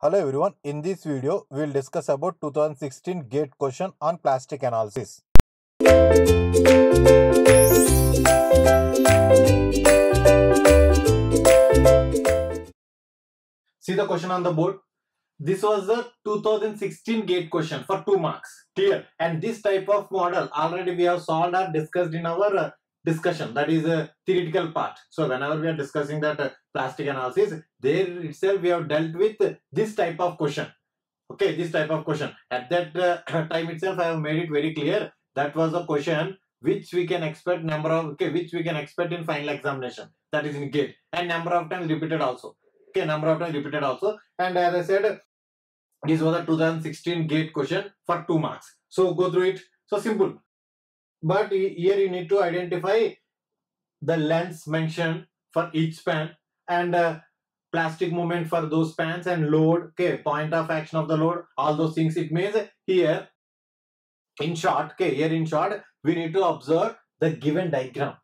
Hello everyone, in this video we will discuss about 2016 GATE question on plastic analysis. See the question on the board. This was the 2016 GATE question for 2 marks. Clear? And this type of model already we have solved or discussed in our discussion, that is a theoretical part. So whenever we are discussing that plastic analysis, there itself we have dealt with this type of question. Okay, this type of question. At that time itself, I have made it very clear. That was a question which we can expect which we can expect in final examination. That is in GATE, and number of times repeated also. Okay, number of times repeated also. And as I said, this was a 2016 GATE question for 2 marks. So go through it. So simple. But here you need to identify the lengths mentioned for each span and plastic movement for those spans and load, okay, point of action of the load, all those things. It means here in short, okay, here in short, we need to observe the given diagram.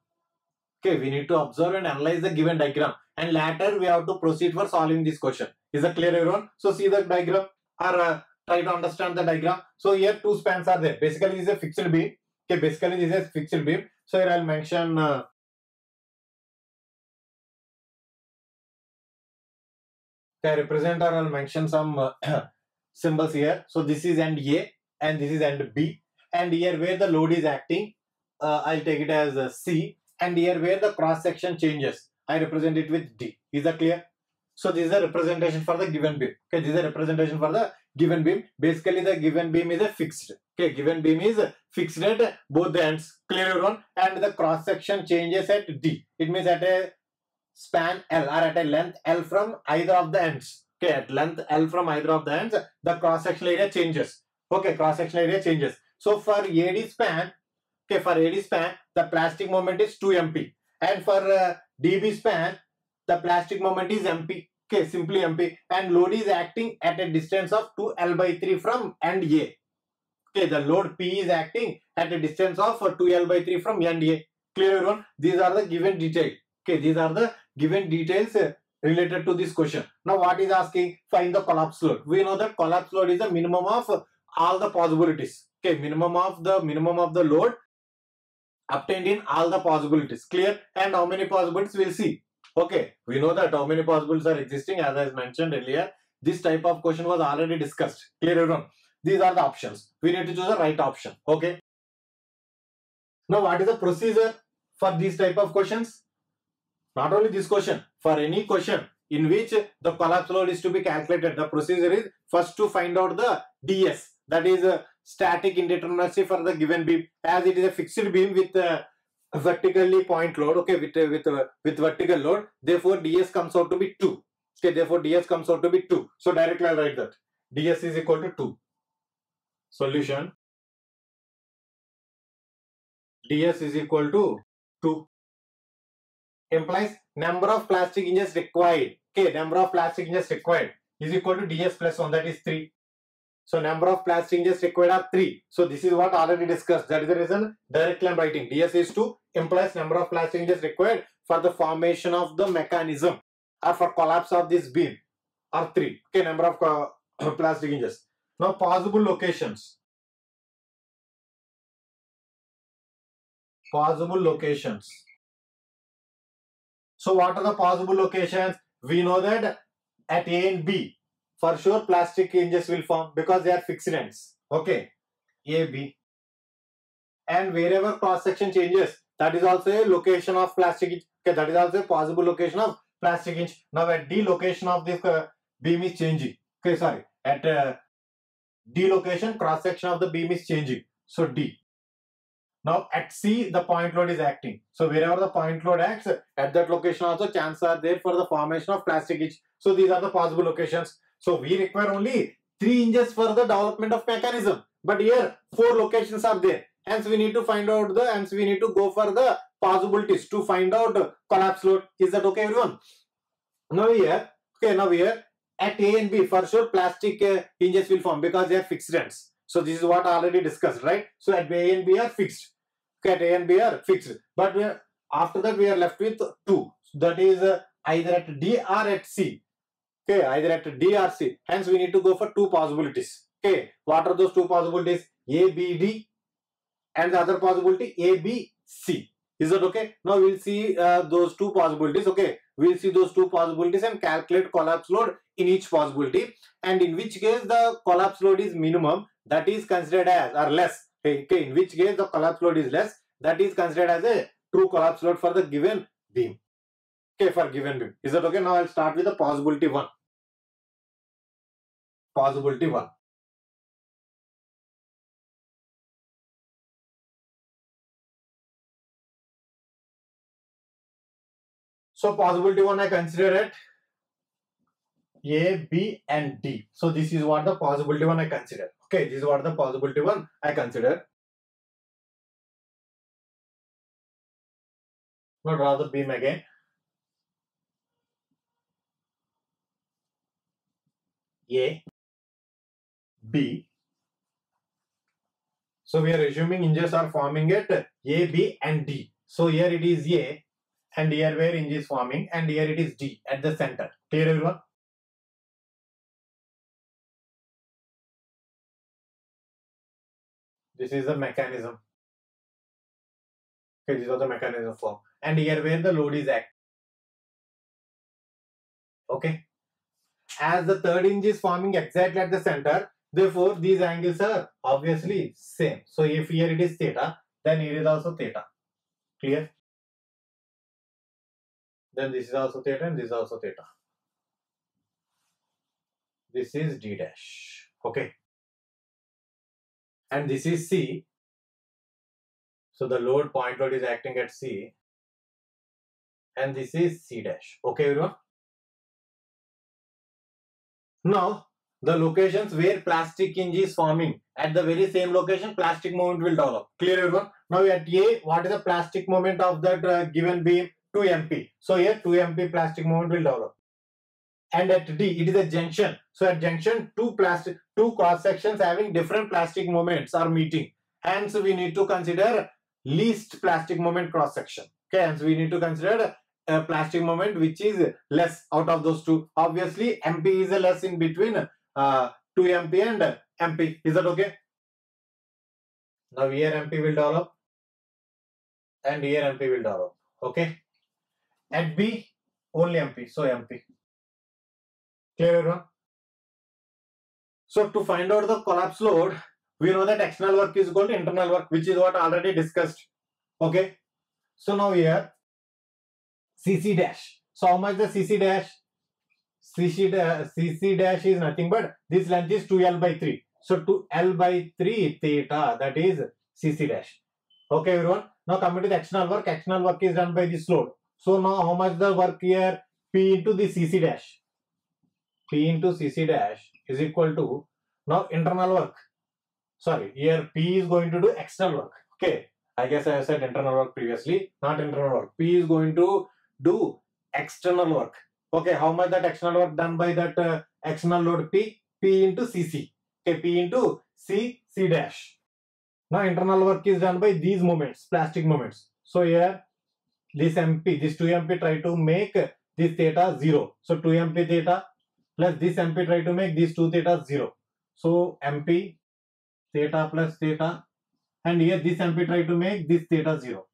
Okay, we need to observe and analyze the given diagram, and later we have to proceed for solving this question. Is that clear, everyone? So see the diagram or try to understand the diagram. So here two spans are there. Basically this is a fixed beam. Okay, basically this is a fixed beam. So here I'll mention I represent, or I'll mention some symbols here. So this is end A and this is end B, and here where the load is acting, I'll take it as C, and here where the cross section changes, I represent it with D. Is that clear? So this is a representation for the given beam. Okay, this is a representation for the given beam. Basically the given beam is a fixed. Okay, given beam is fixed at both the ends. Clear, everyone? And the cross section changes at D. It means at a span L or at a length L from either of the ends. Okay, at length L from either of the ends, the cross sectional area changes. Okay, cross sectional area changes. So for AD span, okay, for AD span, the plastic moment is 2 MP, and for DB span, the plastic moment is MP. Okay, simply MP, and load is acting at a distance of 2L/3 from end A. Okay, the load P is acting at a distance of 2L/3 from end A. Clear, everyone? These are the given details. Okay, these are the given details related to this question. Now what is asking? Find the collapse load. We know that collapse load is the minimum of all the possibilities. Okay, minimum of the load obtained in all the possibilities. Clear? And how many possibilities we'll see. Okay, we know that how many possibilities are existing. As I mentioned earlier, this type of question was already discussed. Clear, everyone? These are the options. We need to choose the right option. Okay. Now what is the procedure for these type of questions? Not only this question, for any question in which the collapse load is to be calculated, the procedure is first to find out the DS, that is static indeterminacy for the given beam, as it is a fixed beam with vertically point load. Okay, with vertical load, therefore DS comes out to be 2. Okay, therefore DS comes out to be 2. So directly I'll write that DS is equal to 2. Solution: DS is equal to 2. Implies number of plastic inches required. Okay, number of plastic inches required is equal to DS plus 1, that is 3. So number of plastic inches required are 3. So this is what already discussed. That is the reason directly I am writing DS is 2. Implies number of plastic inches required for the formation of the mechanism or for collapse of this beam are 3. Okay, number of plastic inches. Now possible locations. Possible locations. So what are the possible locations? We know that at A and B, for sure plastic hinges will form because they are fixed ends. Okay, A, B. And wherever cross section changes, that is also a location of plastic hinge. Okay, that is also a possible location of plastic hinge. Now at D location of this beam is changing. Okay, sorry. At D location, cross section of the beam is changing. So D. Now at C, the point load is acting. So wherever the point load acts, at that location also chances are there for the formation of plastic hinge. So these are the possible locations. So we require only 3 hinges for the development of mechanism. But here 4 locations are there. Hence we need to find out we need to go for the possibilities to find out collapse load. Is that okay, everyone? Now here at A and B, for sure plastic hinges will form because they are fixed ends. So this is what I already discussed, right? So at A and B are fixed. Okay, at A and B are fixed. But after that we are left with 2. That is either at D or at C. Okay, either at D or C. Hence, we need to go for two possibilities. Okay, what are those two possibilities? A, B, D, and the other possibility A, B, C. Is that okay? Now we'll see those two possibilities. Okay, we'll see those two possibilities and calculate collapse load in each possibility, and in which case the collapse load is minimum, that is considered as, or less. Okay, in which case the collapse load is less, that is considered as a true collapse load for the given beam. Okay, for given beam. Is that okay? Now I'll start with the possibility 1. Possibility 1. So possibility 1 I consider it A, B and D. So this is what the possibility 1 I consider. Okay, this is what the possibility 1 I consider. Now draw the beam again. A, B. So we are assuming hinges are forming at A, B and D. So here it is A, and here where hinge is forming, and here it is D at the center. Clear everyone? This is the mechanism. Okay, this is the mechanism form. And here where the load is acting. Okay. As the third hinge is forming exactly at the center, therefore these angles are obviously same. So if here it is theta, then here is also theta. Clear? Then this is also theta and this is also theta. This is D dash. Okay. And this is C. So the point load is acting at C. And this is C dash. Okay, everyone? Now, the locations where plastic hinge is forming, at the very same location, plastic moment will develop. Clear, everyone? Now, at A, what is the plastic moment of that given beam? 2 MP. So, here 2 MP plastic moment will develop. And at D, it is a junction. So, at junction, two cross sections having different plastic moments are meeting. Hence, we need to consider least plastic moment cross section. Okay, hence we need to consider a plastic moment which is less out of those two. Obviously, MP is a less in between 2 MP and MP. Is that okay? Now here MP will develop and here MP will develop. Okay. At B, only MP. So MP. Clear, everyone? So to find out the collapse load, we know that external work is equal to internal work, which is what already discussed. Okay. So now here CC dash. So how much the CC dash? CC dash is nothing but this length is 2L by 3. So 2L by 3 theta, that is CC dash. Okay, everyone. Now coming to the external work. External work is done by this load. So now how much the work here? P into the CC dash. P into CC dash is equal to now internal work. Sorry, here P is going to do external work. Okay, I guess I said internal work previously, not internal work. P is going to do external work. Okay, how much that external work done by that external load P? P into CC. Okay, P into C dash. Now internal work is done by these moments, plastic moments. So here this MP, this 2 MP try to make this theta 0. So 2 MP theta plus this MP try to make these 2 theta 0. So MP theta plus theta, and here this MP try to make this theta 0.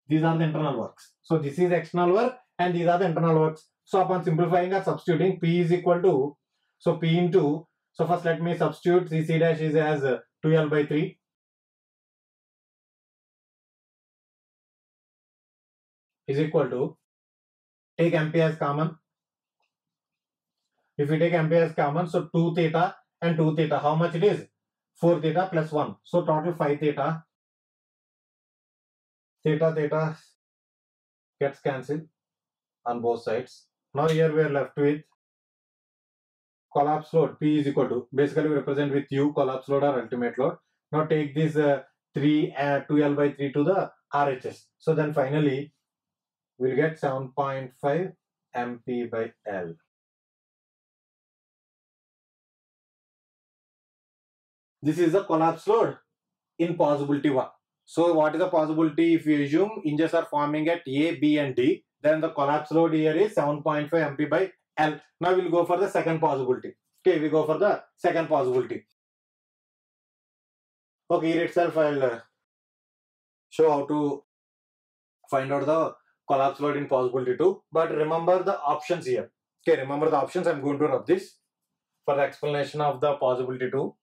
These are the internal works. So this is external work and these are the internal works. So upon simplifying or substituting, P is equal to, so P into, so first let me substitute CC dash is as 2L by 3. Is equal to, take MP as common. If we take MP as common, so 2 theta and 2 theta, how much it is? 4 theta plus 1. So total 5 theta. Theta gets cancelled on both sides. Now here we are left with collapse load. P is equal to, basically we represent with U collapse load or ultimate load. Now take this 2L by 3 to the RHS. So then finally we'll get 7.5 MP by L. This is the collapse load in possibility 1. So what is the possibility? If you assume hinges are forming at A, B and D, then the collapse load here is 7.5 MP by L. Now we'll go for the second possibility. Okay, we go for the second possibility. Okay, here itself I'll show how to find out the collapse load in possibility 2. But remember the options here. Okay, remember the options. I'm going to rub this for the explanation of the possibility 2.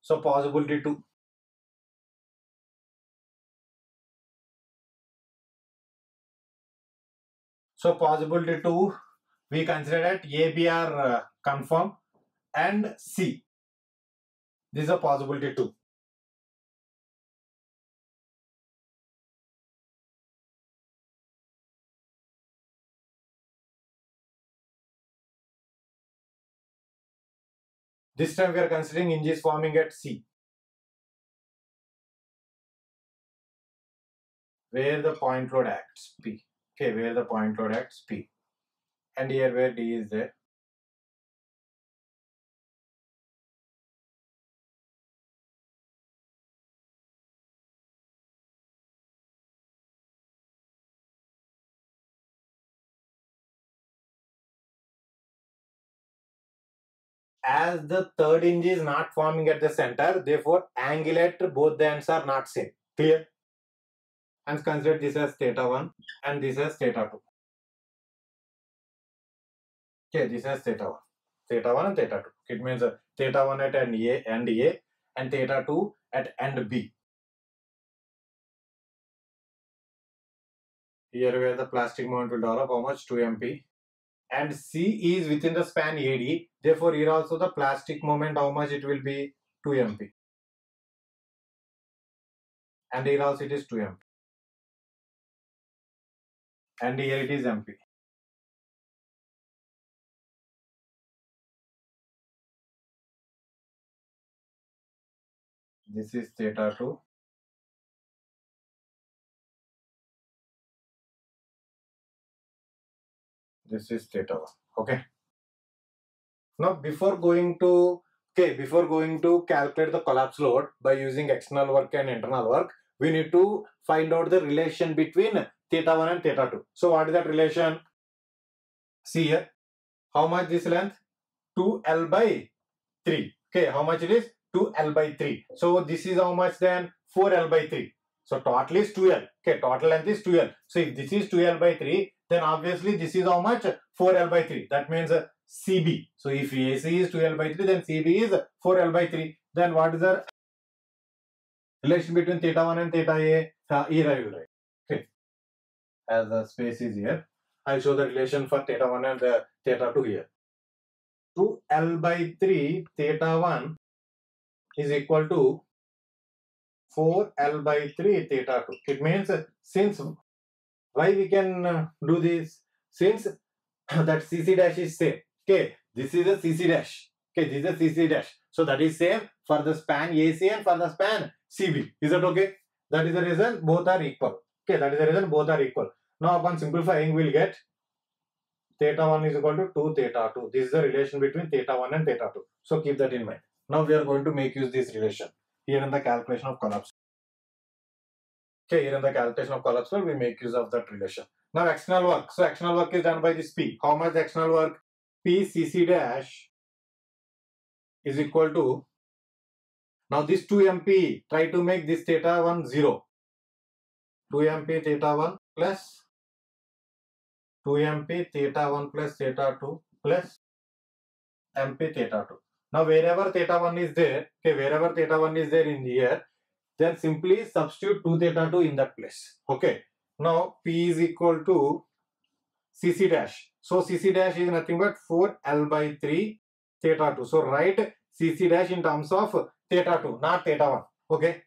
So possibility 2. So possibility 2, we consider that A, B are confirmed and C. This is a possibility 2. This time we are considering hinges forming at C, where the point load acts P. Okay, where the point load acts P. And here where D is there. As the third hinge is not forming at the center, therefore angle at both the ends are not same. Clear? And consider this as theta 1 and this as theta 2. Okay, this as theta 1. Theta 1 and theta 2. It means theta 1 at end A and theta 2 at end B. Here where the plastic moment will develop, how much? 2 MP. And C is within the span AD. Therefore, here also the plastic moment, how much it will be? 2 MP. And here also it is 2 MP. And here it is MP. This is theta 2. This is theta 1. Okay. Now before going to calculate the collapse load by using external work and internal work, we need to find out the relation between theta 1 and theta 2. So what is that relation? See here. How much this length? 2L by 3. Okay, how much it is? 2L by 3. So this is how much then? 4L by 3. So total is 2L. Okay, total length is 2L. So if this is 2L by 3, then obviously this is how much? 4L by 3. That means CB. So if AC is 2L by 3, then CB is 4L by 3. Then what is the relation between theta 1 and theta A? Here I will write. Okay. As the space is here, I'll show the relation for theta 1 and theta 2 here. 2L by 3 theta 1 is equal to 4L by 3 theta 2. It means since why we can do this? Since that CC dash is same. Okay, this is a CC dash. Okay, this is a CC dash. So that is same for the span AC and for the span CB. Is that okay? That is the reason both are equal. Okay, that is the reason both are equal. Now upon simplifying, we'll get theta 1 is equal to 2 theta 2. This is the relation between theta 1 and theta 2. So keep that in mind. Now we are going to make use this relation here in the calculation of collapse. Okay, here in the calculation of collapse, we make use of that relation. Now external work. So external work is done by this P. How much external work? P CC dash is equal to, now this 2 MP, try to make this theta 1 0. 2 MP theta 1 plus 2 MP theta 1 plus theta 2 plus MP theta 2. Now wherever theta 1 is there, okay, wherever theta 1 is there in here, then simply substitute 2 theta 2 in that place. Okay. Now P is equal to CC dash. So CC dash is nothing but 4L by 3 theta 2. So write CC dash in terms of theta 2, not theta 1. Okay.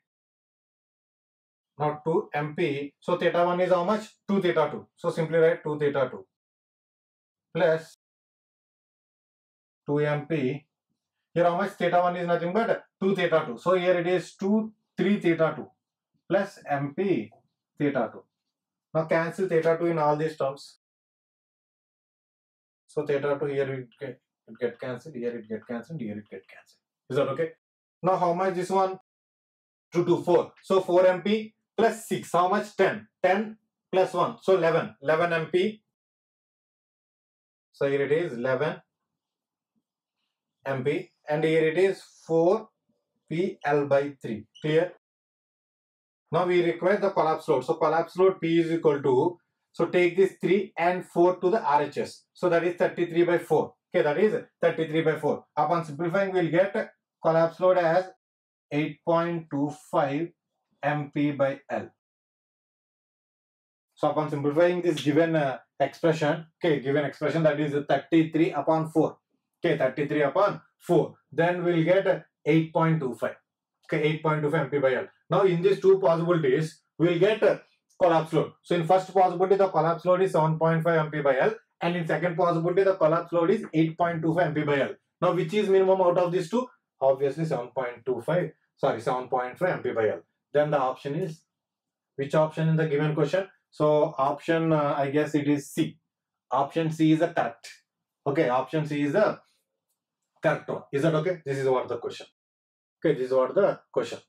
Now 2 MP. So theta 1 is how much? 2 theta 2. So simply write 2 theta 2 plus 2 MP. Here how much? Theta 1 is nothing but 2 theta 2. So here it is 3 theta 2 plus MP theta 2. Now cancel theta 2 in all these terms. So theta 2 here we get it get cancelled, here it get cancelled, here it get cancelled. Is that okay? Now how much this one? 2 to 4. So 4 MP plus 6. How much? 10. 10 plus 1. So 11. 11 MP. So here it is 11 MP. And here it is 4 PL by 3. Clear? Now we require the collapse load. So collapse load P is equal to, so take this 3 and 4 to the RHS. So that is 33 by 4. Okay, that is 33 by 4. Upon simplifying, we'll get collapse load as 8.25 MP by L. So upon simplifying this given expression, okay, given expression, that is 33 upon 4. Okay, 33 upon 4. Then we'll get 8.25. Okay, 8.25 MP by L. Now in these two possibilities, we'll get collapse load. So in first possibility, the collapse load is 7.5 MP by L. And in second possibility, the collapse load is 8.25 MP by L. Now which is minimum out of these two? Obviously 7.25. Sorry, 7.5 MP by L. Then the option is, which option in the given question? So option, I guess it is C. Option C is the correct. Okay, option C is the correct one. Is that okay? This is what the question. Okay, this is what the question.